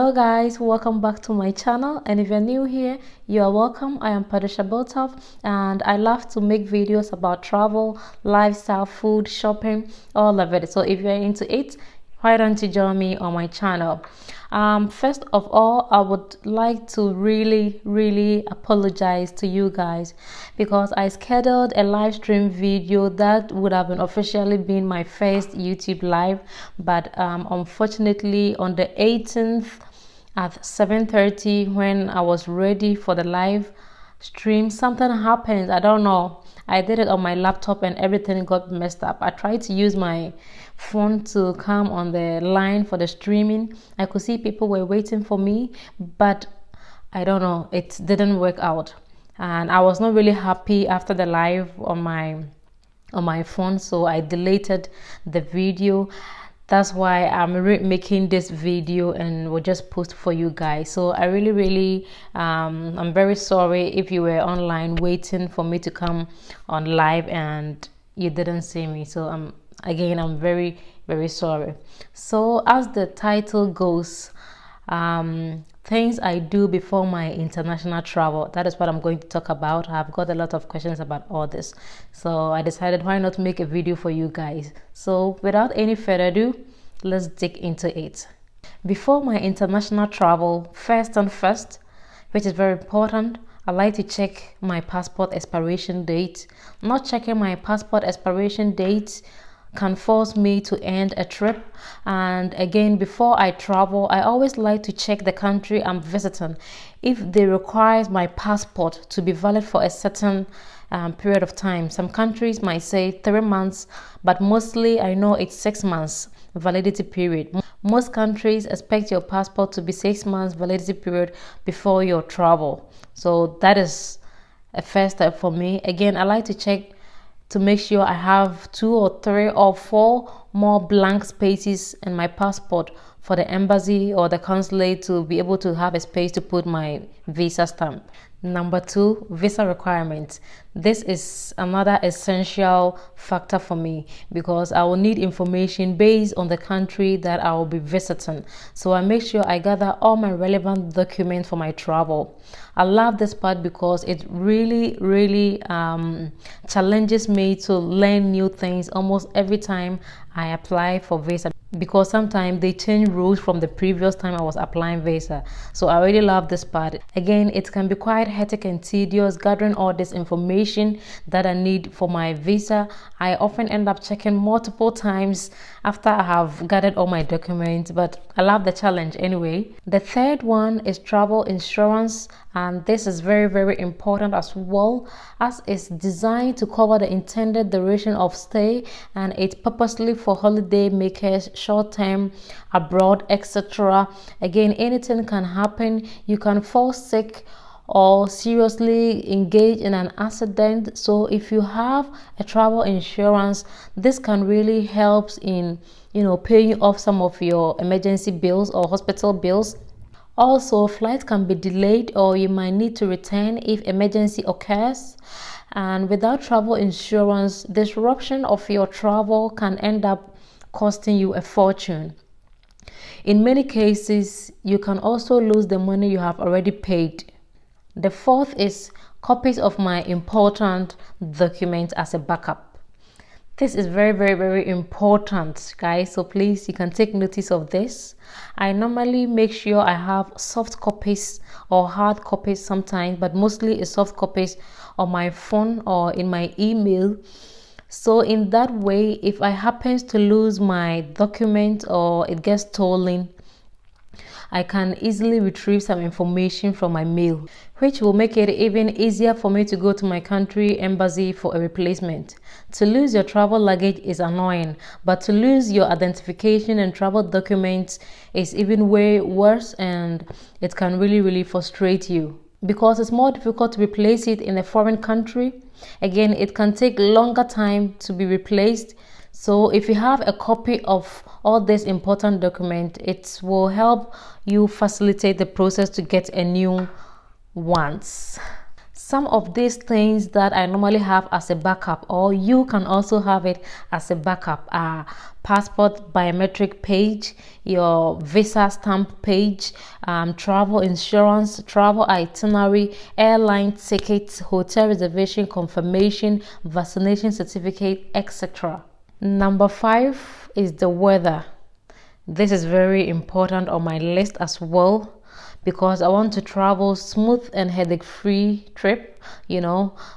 Hello guys, welcome back to my channel, and if you're new here, you are welcome. I am Padisha Botov, and I love to make videos about travel, lifestyle, food, shopping, all of it. So if you're into it, why don't you join me on my channel? First of all, I would like to really apologize to you guys because I scheduled a live stream video that would have been officially been my first YouTube live, but unfortunately on the 18th at 7:30, when I was ready for the live stream, something happened. I don't know. I did it on my laptop and everything got messed up. I tried to use my phone to come on the line for the streaming. I could see people were waiting for me, but I don't know, it didn't work out, and I was not really happy after the live on my phone, so I deleted the video. That's why I'm making this video and will just post for you guys. So I really I'm very sorry if you were online waiting for me to come on live and you didn't see me. So I'm very sorry. So as the title goes, things I do before my international travel, that is what I'm going to talk about. I've got a lot of questions about all this, so I decided why not make a video for you guys. So without any further ado, let's dig into it. Before my international travel, first, which is very important, I like to check my passport expiration date. Not checking my passport expiration date can force me to end a trip. And again, before I travel, I always like to check the country I'm visiting if they require my passport to be valid for a certain period of time. Some countries might say 3 months, but mostly I know it's 6 months validity period. Most countries expect your passport to be 6 months validity period before your travel. So that is a first step for me. Again, I like to check to make sure I have 2 or 3 or 4 more blank spaces in my passport for the embassy or the consulate to be able to have a space to put my visa stamp. Number 2, visa requirements. This is another essential factor for me because I will need information based on the country that I will be visiting. So I make sure I gather all my relevant documents for my travel. I love this part because it really challenges me to learn new things almost every time I apply for visa, because sometimes they change rules from the previous time I was applying visa. So I really love this part. Again, it can be quite hectic and tedious gathering all this information that I need for my visa. I often end up checking multiple times after I have gathered all my documents, but I love the challenge anyway. The third one is travel insurance, and this is very important as well, as it's designed to cover the intended duration of stay, and it's purposely for holiday makers, short-term, abroad, etc. Again, anything can happen. You can fall sick or seriously engage in an accident. So if you have a travel insurance, this can really help in paying off some of your emergency bills or hospital bills. Also, flights can be delayed or you might need to return if emergency occurs. And without travel insurance, disruption of your travel can end up costing you a fortune. In many cases, you can also lose the money you have already paid. The fourth is copies of my important documents as a backup. This is very important, guys, so please, you can take notice of this. I normally make sure I have soft copies or hard copies sometimes, but mostly it's soft copies on my phone or in my email. So in that way, if I happen to lose my document or it gets stolen, I can easily retrieve some information from my mail, which will make it even easier for me to go to my country embassy for a replacement. To lose your travel luggage is annoying, but to lose your identification and travel documents is even way worse, and it can really frustrate you because it's more difficult to replace it in a foreign country. Again, it can take longer time to be replaced. So if you have a copy of all these important documents, it will help you facilitate the process to get a new ones. Some of these things that I normally have as a backup, or you can also have it as a backup, are passport biometric page, your visa stamp page, travel insurance, travel itinerary, airline tickets, hotel reservation confirmation, vaccination certificate, etc. Number 5 is the weather. This is very important on my list as well, because I want to travel smooth and headache free trip,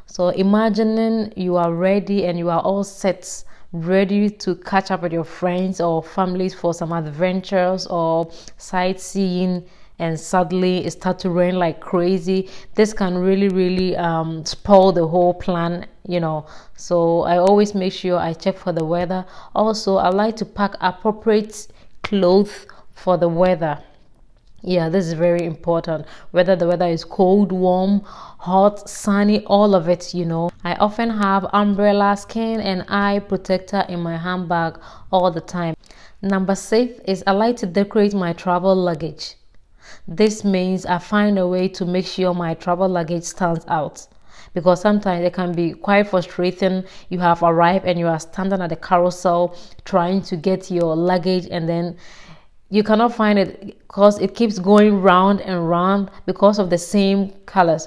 so imagining you are ready and you are all set, ready to catch up with your friends or families for some adventures or sightseeing, and suddenly it starts to rain like crazy. This can really spoil the whole plan, so I always make sure I check for the weather. Also, I like to pack appropriate clothes for the weather. Yeah, this is very important. Whether the weather is cold, warm, hot, sunny, all of it, I often have umbrella, skin and eye protector in my handbag all the time. Number 6 is I like to decorate my travel luggage. This means I find a way to make sure my travel luggage stands out, because sometimes it can be quite frustrating. You have arrived and you are standing at the carousel trying to get your luggage, and then you cannot find it because it keeps going round and round because of the same colors.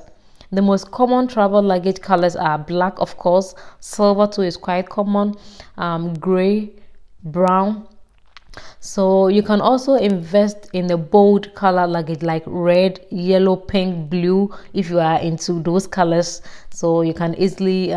The most common travel luggage colors are black, of course, silver too is quite common, gray, brown. So you can also invest in the bold color luggage like red, yellow, pink, blue if you are into those colors, so you can easily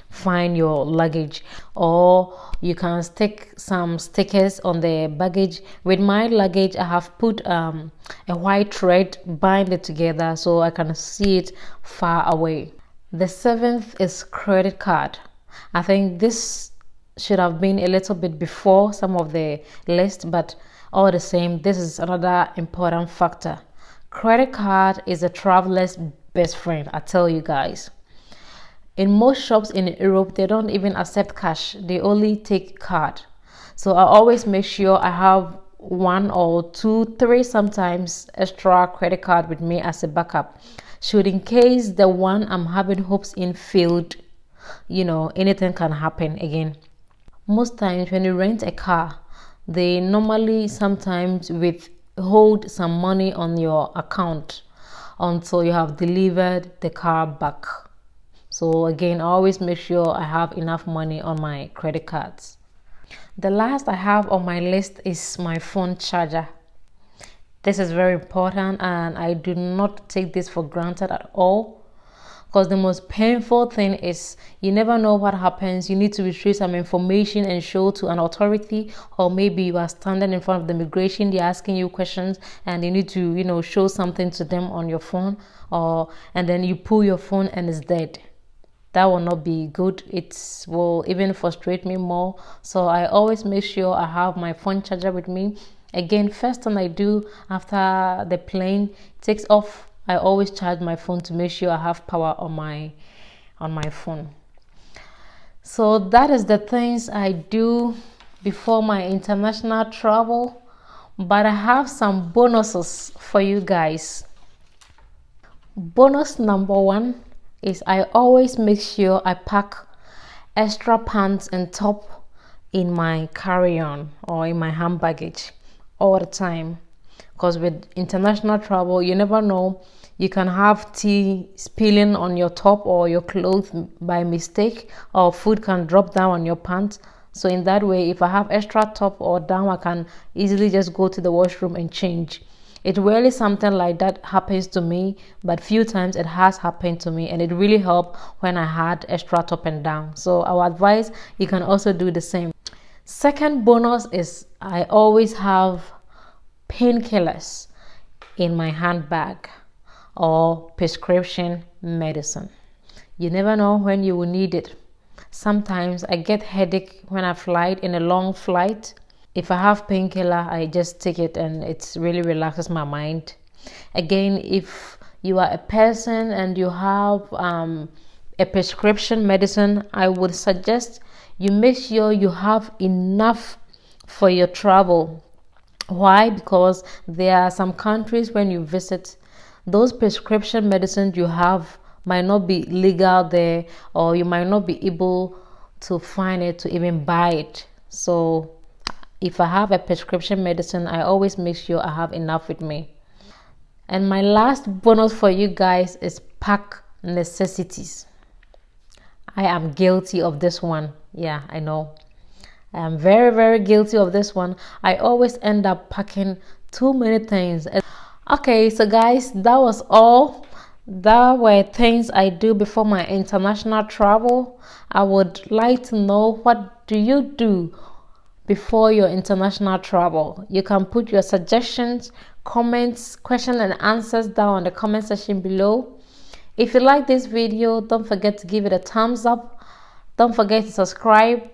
find your luggage. Or you can stick some stickers on the baggage. With my luggage, I have put a white thread, bind it together so I can see it far away. The 7th is credit card. I think this should have been a little bit before some of the list, but all the same, this is another important factor. Credit card is a traveler's best friend, I tell you guys. In most shops in Europe, they don't even accept cash, they only take card. So I always make sure I have 1 or 2, 3 sometimes extra credit card with me as a backup, should in case the one I'm having hopes in failed, anything can happen again. Most times when you rent a car, they normally sometimes withhold some money on your account until you have delivered the car back. So again, I always make sure I have enough money on my credit cards. The last I have on my list is my phone charger. This is very important and I do not take this for granted at all. Because the most painful thing is you never know what happens. You need to retrieve some information and show to an authority, or maybe you are standing in front of the immigration, they're asking you questions and you need to show something to them on your phone, and then you pull your phone and it's dead. That will not be good. It will even frustrate me more. So I always make sure I have my phone charger with me. Again, first thing I do after the plane takes off, I always charge my phone to make sure I have power on my phone. So that is the things I do before my international travel. But I have some bonuses for you guys. Bonus number 1 is I always make sure I pack extra pants and top in my carry-on or in my hand baggage all the time. Because with international travel, you never know. You can have tea spilling on your top or your clothes by mistake, or food can drop down on your pants. So in that way, if I have extra top or down, I can easily just go to the washroom and change. It rarely something like that happens to me, but few times it has happened to me, and it really helped when I had extra top and down. So I would advise you can also do the same. Second bonus is I always have painkillers in my handbag or prescription medicine. You never know when you will need it. Sometimes I get headache when I fly in a long flight. If I have painkiller, I just take it and it really relaxes my mind. Again, if you are a person and you have a prescription medicine, I would suggest you make sure you have enough for your travel. Why? Because there are some countries when you visit, those prescription medicines you have might not be legal there, or you might not be able to find it to even buy it. So if I have a prescription medicine, I always make sure I have enough with me. And my last bonus for you guys is pack necessities. I am guilty of this one. Yeah, I know. I am very, very guilty of this one. I always end up packing too many things. Okay, so guys, that was all. That were things I do before my international travel. I would like to know, what do you do before your international travel? You can put your suggestions, comments, questions and answers down in the comment section below. If you like this video, don't forget to give it a thumbs up. Don't forget to subscribe,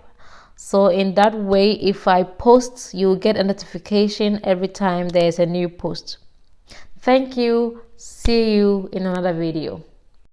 so in that way, if I post, you'll get a notification every time there's a new post. Thank you. See you in another video.